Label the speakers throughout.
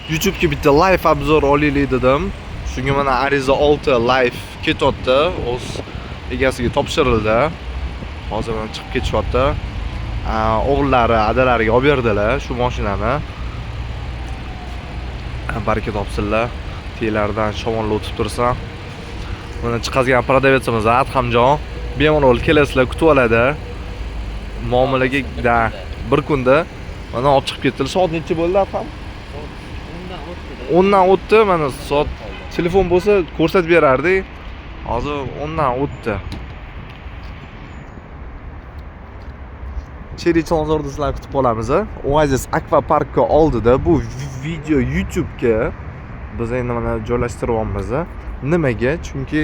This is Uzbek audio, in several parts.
Speaker 1: YouTube'ga bitta live obzor olaylik dedim. Shunga mana ariza 6 live ketyapti. O'z egasiga topshirildi. Hozir mana chiqib ketishyapti. O'g'illari adalariga olib berdilar shu mashinani. Baraka topsinlar. Telardan shovonlar o'tib tursa. Mana chiqazgan prodavetsimiz Adhamjon bemalol kelasizlar, kutib oladi. Muomalaga bir kunda mana olib chiqib ketdilar. Soat necha bo'ldi Adham? 10dan o'tdi. Mana soat telefon bo'lsa ko'rsatib berardik. Hozir 10dan o'tdi. Cherry Chilonzorda sizlarni kutib qolamiz. Oasis Akvaparkka oldida bu video YouTube'ga biz endi mana joylashtiryapmiz. Nimaga? Chunki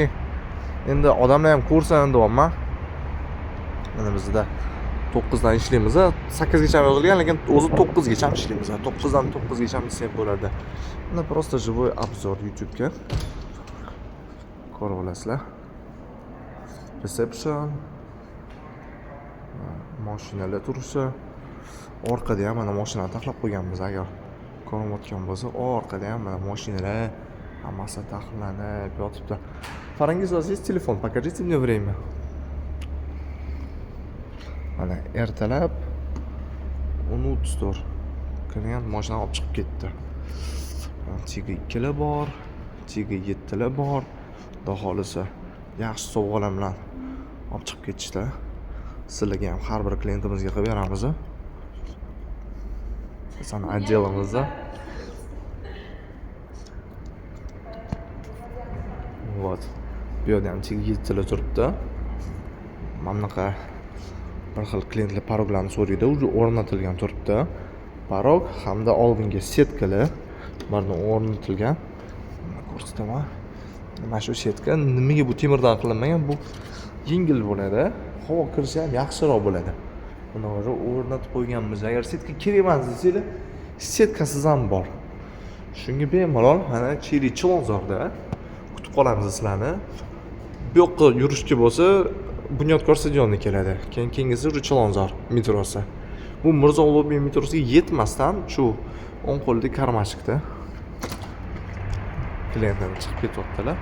Speaker 1: endi odamlar ham ko'rsin deyapman. Mana bizda 9 dan ishlaymiz. 8 gacha yozilgan, lekin o'zi 9 gacha ishlaymiz. 9 dan 9 gacha desak bo'ladi. Mana просто живой обзор YouTube'ga. Ko'rib olasizlar. Reception. Mashinalar turishi. Orqada ham mana mashinani taxlab qo'yganmiz. Agar ko'rinayotgan bo'lsa, orqada ham mana mashinalar hammasi taxlanib yotibdi. Farangiz aziz, telefon, покажите мне время. Mana ertalab 10:34. Klient mashinani olib chiqib ketdi. Tiga 2lar bor, Tiga 7lar bor. Xudo xolisa yaxshi sovg'alar bilan olib chiqib ketishdi. Sizlarga ham har bir klientimizga qilib beramiz. San отделimizda. Вот. Bu yerda ham Tiga 7lar turibdi. Mana bunaqa bir xil klientlar paroglarni so'raydi, uje o'rnatilgan turibdi. Parog hamda oldingi setkalar mana o'rnatilgan. Mana ko'rsataman. Mana shu setka nimaga bu temirdan qilinmagan? Bu yengil bo'ladi. Havo kirishi ham yaxshiroq bo'ladi. Buni o'rnatib qo'yganmiz. Agar setka kerak emas desanglar, setkasiz ham bor. Shunga bemalol mana Cherry Chilonzorda kutib qolamiz sizlarni. Bu yoqqa yurishga bo'lsa Bunyodkor stadioniga keladi. Keyingisi Chilonzor metrosi. Bu Mirzo Ulug'bek metrosiga yetmasdan shu o'ng qo'lda karmashikda klientlar chiqib ketyaptilar.